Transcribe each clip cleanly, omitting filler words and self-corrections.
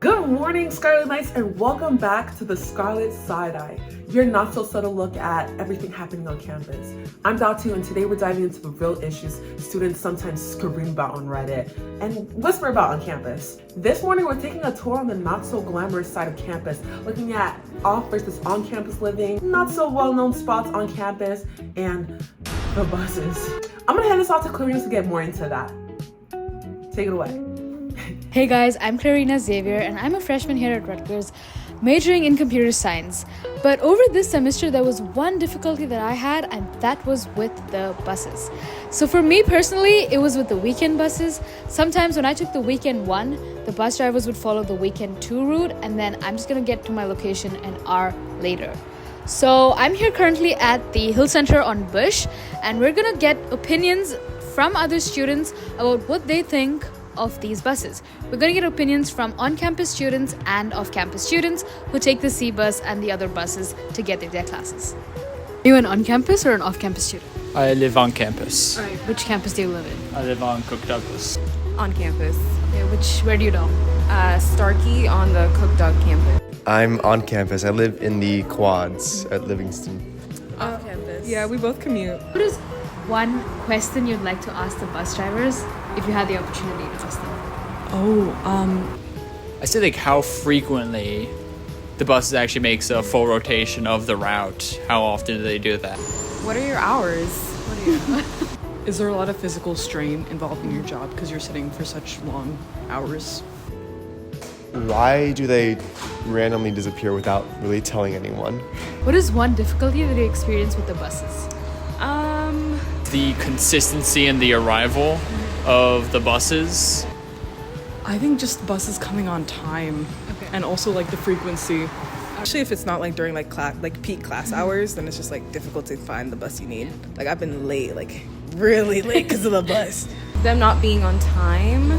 Good morning, Scarlet Knights, and welcome back to the Scarlet Side Eye, your not so subtle look at everything happening on campus. I'm Saoudatou, and today we're diving into the real issues students sometimes scream about on Reddit and whisper about on campus. This morning, we're taking a tour on the not so glamorous side of campus, looking at off versus on campus living, not so well-known spots on campus, and the buses. I'm gonna hand this off to Clarina to get more into that. Take it away. Hey guys, I'm Clarina Xavier and I'm a freshman here at Rutgers, majoring in computer science. But over this semester, there was one difficulty that I had, and that was with the buses. So for me personally, it was with the weekend buses. Sometimes when I took the weekend 1, the bus drivers would follow the weekend 2 route, and then I'm just gonna get to my location an hour later. So I'm here currently at the Hill Center on Bush, and we're gonna get opinions from other students about what they think of these buses. We're going to get opinions from on-campus students and off-campus students who take the C bus and the other buses to get to their classes. Are you an on-campus or an off-campus student? I live on campus. Alright, which campus do you live in? I live on Cook Douglas. On campus. Okay, where do you know? Starkey on the Cook Dog campus. I'm on campus. I live in the quads at Livingston. Off campus. Yeah, we both commute. What is one question you'd like to ask the bus drivers if you had the opportunity to ask them? I say how frequently the buses actually makes a full rotation of the route. How often do they do that? What are your hours? Is there a lot of physical strain involved in your job because you're sitting for such long hours? Why do they randomly disappear without really telling anyone? What is one difficulty that you experience with the buses? The consistency in the arrival of the buses. I think just buses coming on time, and also the frequency. Actually, if it's not during peak class hours, then it's just difficult to find the bus you need. I've been late, really late because of the bus. Them not being on time,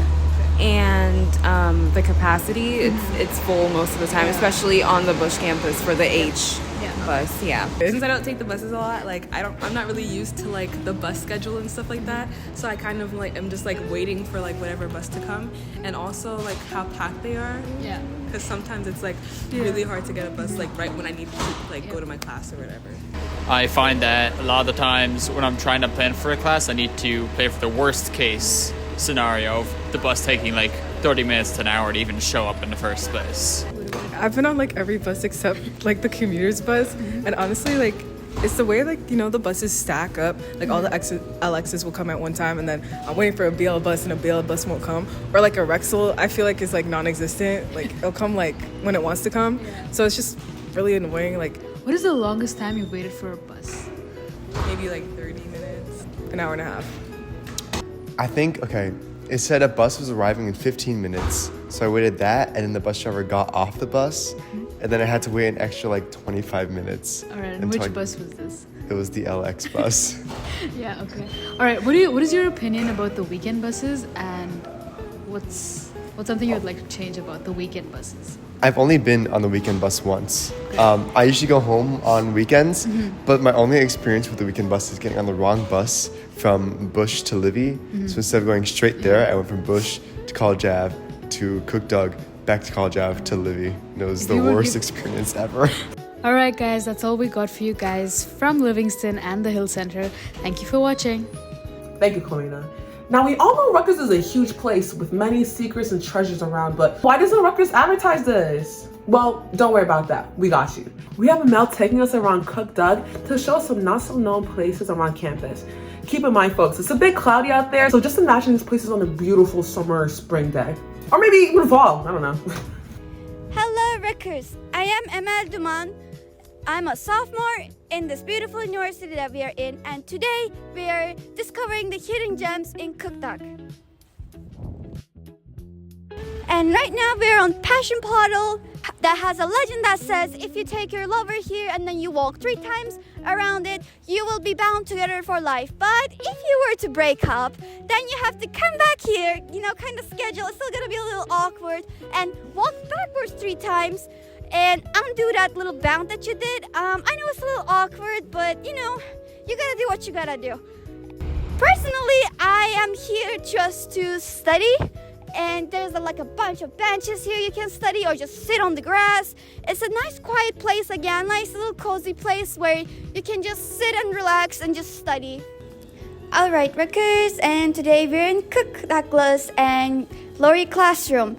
and the capacity, it's full most of the time, especially on the Bush campus for the H bus. Yeah. Since I don't take the buses a lot, I'm not really used to the bus schedule and stuff like that. So I kind of am just waiting for whatever bus to come, and also how packed they are. Yeah. Because sometimes it's really hard to get a bus right when I need to go to my class or whatever. I find that a lot of the times when I'm trying to plan for a class, I need to plan for the worst case scenario of the bus taking 30 minutes to an hour to even show up in the first place. I've been on every bus except the commuter's bus, and honestly it's the way the buses stack up. All the LXs will come at one time, and then I'm waiting for a BL bus and a BL bus won't come, or a Rexel I feel is non-existent. It'll come when it wants to come. So it's just really annoying. What is the longest time you've waited for a bus? Maybe 30 minutes. An hour and a half. I think, it said a bus was arriving in 15 minutes. So I waited that, and then the bus driver got off the bus, and then I had to wait an extra 25 minutes. Alright, and which bus was this? It was the LX bus. Yeah, okay. Alright, what is your opinion about the weekend buses, and what's something you would like to change about the weekend buses? I've only been on the weekend bus once. I usually go home on weekends, but my only experience with the weekend bus is getting on the wrong bus from Bush to Livy. So instead of going straight there, I went from Bush to College Ave to Cook Doug, back to College Ave to Livy. And it was the worst experience ever. Alright guys, that's all we got for you guys from Livingston and the Hill Center. Thank you for watching. Thank you, Clarina. Now, we all know Rutgers is a huge place with many secrets and treasures around, but why doesn't Rutgers advertise this? Well, don't worry about that. We got you. We have Emel taking us around Cook Doug to show us some not-so-known places around campus. Keep in mind, folks, it's a bit cloudy out there, so just imagine these places on a beautiful summer or spring day. Or maybe even fall, I don't know. Hello, Rutgers. I am Emel Duman. I'm a sophomore in this beautiful university that we are in, and today we are discovering the hidden gems in Cook Doug. And right now we're on Passion Puddle that has a legend that says if you take your lover here and then you walk 3 times around it, you will be bound together for life. But if you were to break up, then you have to come back here, kind of schedule. It's still gonna be a little awkward, and walk backwards 3 times and undo that little bound that you did. I know it's a little awkward, but you gotta do what you gotta do. Personally, I am here just to study and there's like a bunch of benches here you can study or just sit on the grass. It's a nice quiet place again, nice little cozy place where you can just sit and relax and just study. Alright Rutgers, and today we're in Cook Douglas and Laurie classroom.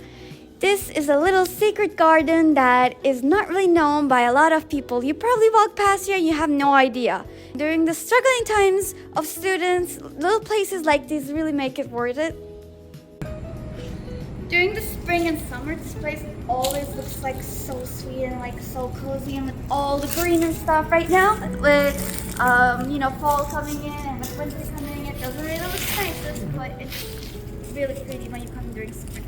This is a little secret garden that is not really known by a lot of people. You probably walk past here and you have no idea. During the struggling times of students, little places like these really make it worth it. During the spring and summer, this place always looks like so sweet and like so cozy, and with all the green and stuff right now, with fall coming in and with winter coming in, it doesn't really look nice, but it's really pretty when you come during spring.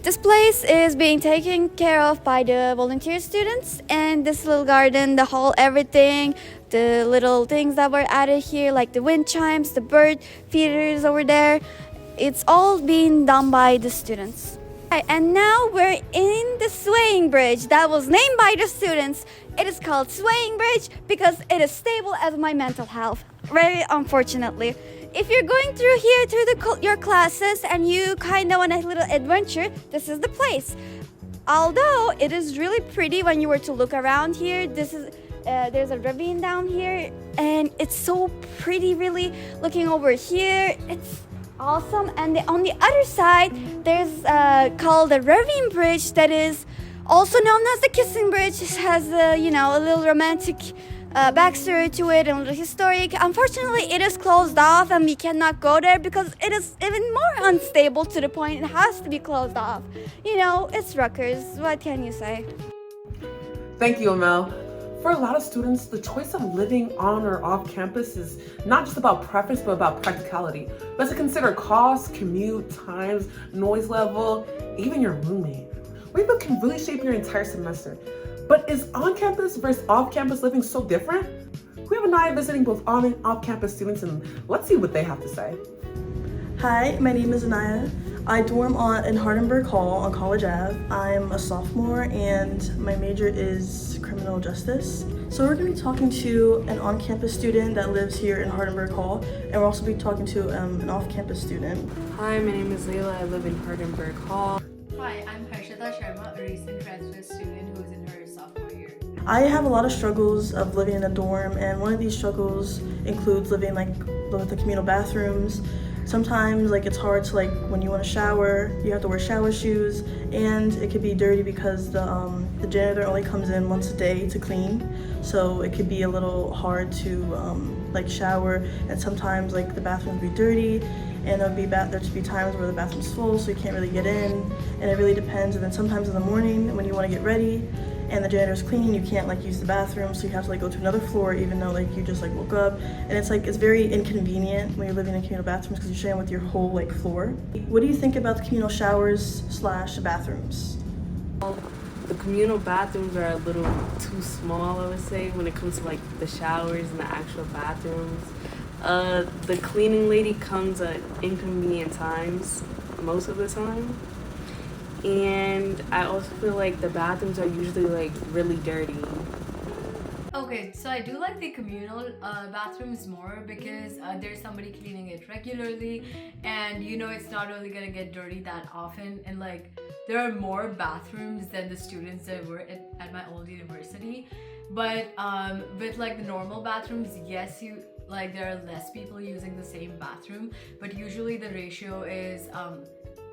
This place is being taken care of by the volunteer students, and this little garden, the hall, everything, the little things that were added here, like the wind chimes, the bird feeders over there, it's all being done by the students. And now we're in the swaying bridge that was named by the students. It is called swaying bridge because it is stable as my mental health, very unfortunately. If you're going through here through your classes and you kind of want a little adventure, this is the place. Although it is really pretty when you were to look around here, there's a ravine down here and it's so pretty really. Looking over here, it's awesome. And on the other side, there's called the ravine bridge that is also known as the kissing bridge. It has a little romantic backstory to it and a little historic. Unfortunately, it is closed off and we cannot go there because it is even more unstable to the point it has to be closed off. It's Rutgers. What can you say? Thank you, Emel. For a lot of students, the choice of living on or off campus is not just about preference, but about practicality. You have to consider cost, commute, times, noise level, even your roommate. Rebook can really shape your entire semester. But is on-campus versus off-campus living so different? We have Aniyah visiting both on and off-campus students, and let's see what they have to say. Hi, my name is Aniyah. I dorm in Hardenberg Hall on College Ave. I'm a sophomore and my major is criminal justice. So we're going to be talking to an on-campus student that lives here in Hardenberg Hall, and we'll also be talking to an off-campus student. Hi, my name is Layla. I live in Hardenberg Hall. Hi, I'm Harshita Sharma, a recent transfer student who's in her sophomore year. I have a lot of struggles of living in a dorm, and one of these struggles includes living with the communal bathrooms. Sometimes it's hard to when you want to shower, you have to wear shower shoes, and it could be dirty because the janitor only comes in once a day to clean, so it could be a little hard to shower, and sometimes the bathrooms be dirty, and there'd be times where the bathroom's full, so you can't really get in, and it really depends. And then sometimes in the morning when you want to get ready and the janitor's cleaning, you can't use the bathroom, so you have to go to another floor even though you just woke up, and it's very inconvenient when you're living in communal bathrooms because you're sharing with your whole floor. What do you think about the communal showers / bathrooms? The communal bathrooms are a little too small, I would say, when it comes to the showers and the actual bathrooms. The cleaning lady comes at inconvenient times most of the time. And I also feel the bathrooms are usually really dirty. Okay, so I do like the communal bathrooms more because there's somebody cleaning it regularly, and it's not really gonna get dirty that often, and there are more bathrooms than the students that were at my old university. But with the normal bathrooms, yes, there are less people using the same bathroom, but usually the ratio is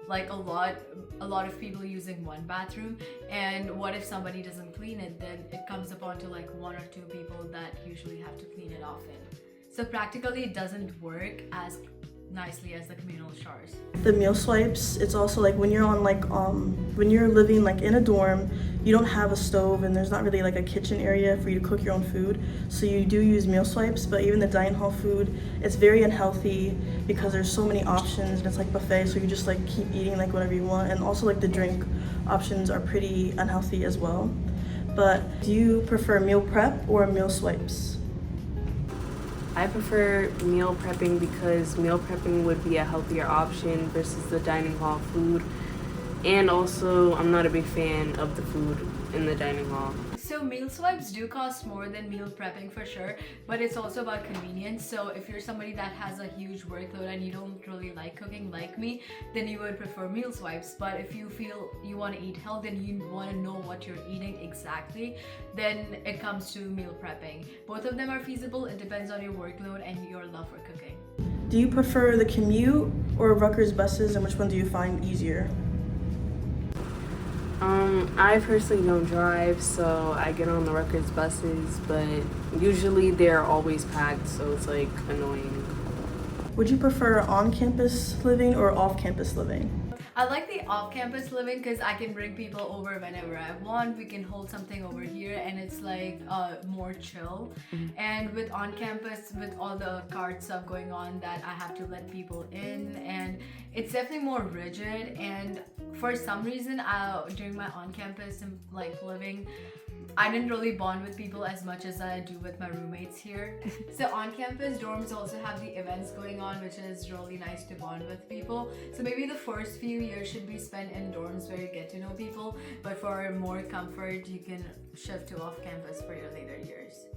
a lot of people using one bathroom, and what if somebody doesn't clean it, then it comes upon to 1 or 2 people that usually have to clean it often. So practically it doesn't work as nicely as the communal showers. The meal swipes, it's also when you're on when you're living in a dorm, you don't have a stove and there's not really a kitchen area for you to cook your own food, so you do use meal swipes. But even the dining hall food, it's very unhealthy because there's so many options and it's buffet, so you just keep eating whatever you want, and also the drink options are pretty unhealthy as well. But do you prefer meal prep or meal swipes? I prefer meal prepping because meal prepping would be a healthier option versus the dining hall food. And also, I'm not a big fan of the food in the dining hall. So so meal swipes do cost more than meal prepping for sure, but it's also about convenience. So if you're somebody that has a huge workload and you don't really like cooking like me, then you would prefer meal swipes. But if you feel you want to eat healthy and you want to know what you're eating exactly, then it comes to meal prepping. Both of them are feasible. It depends on your workload and your love for cooking. Do you prefer the commute or Rutgers buses, and which one do you find easier? I personally don't drive, so I get on the Rutgers buses, but usually they're always packed, so it's like annoying. Would you prefer on-campus living or off-campus living? I like the off-campus living because I can bring people over whenever I want. We can hold something over here and it's like more chill. And with on-campus, with all the card stuff going on, that I have to let people in, and it's definitely more rigid. And for some reason, during my on-campus like living, I didn't really bond with people as much as I do with my roommates here. So on-campus dorms also have the events going on, which is really nice to bond with people. So maybe the first few years should be spent in dorms where you get to know people, but for more comfort, you can shift to off-campus for your later years.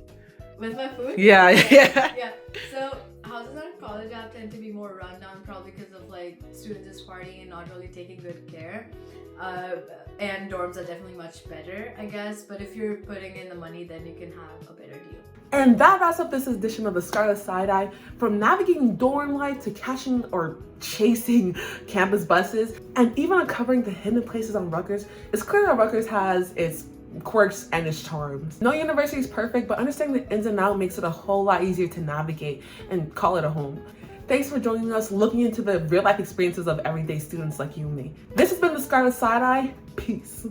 With my food? Yeah. Yeah. So houses on college app tend to be more rundown, probably because of like students just partying and not really taking good care. And dorms are definitely much better, I guess. But if you're putting in the money, then you can have a better deal. And that wraps up this edition of the Scarlet Side-Eye. From navigating dorm life to catching or chasing campus buses, and even uncovering the hidden places on Rutgers, it's clear that Rutgers has its quirks and its charms. No university is perfect, but understanding the ins and outs makes it a whole lot easier to navigate and call it a home. Thanks for joining us, looking into the real life experiences of everyday students like you and me. This has been the Scarlet Side-Eye. Peace.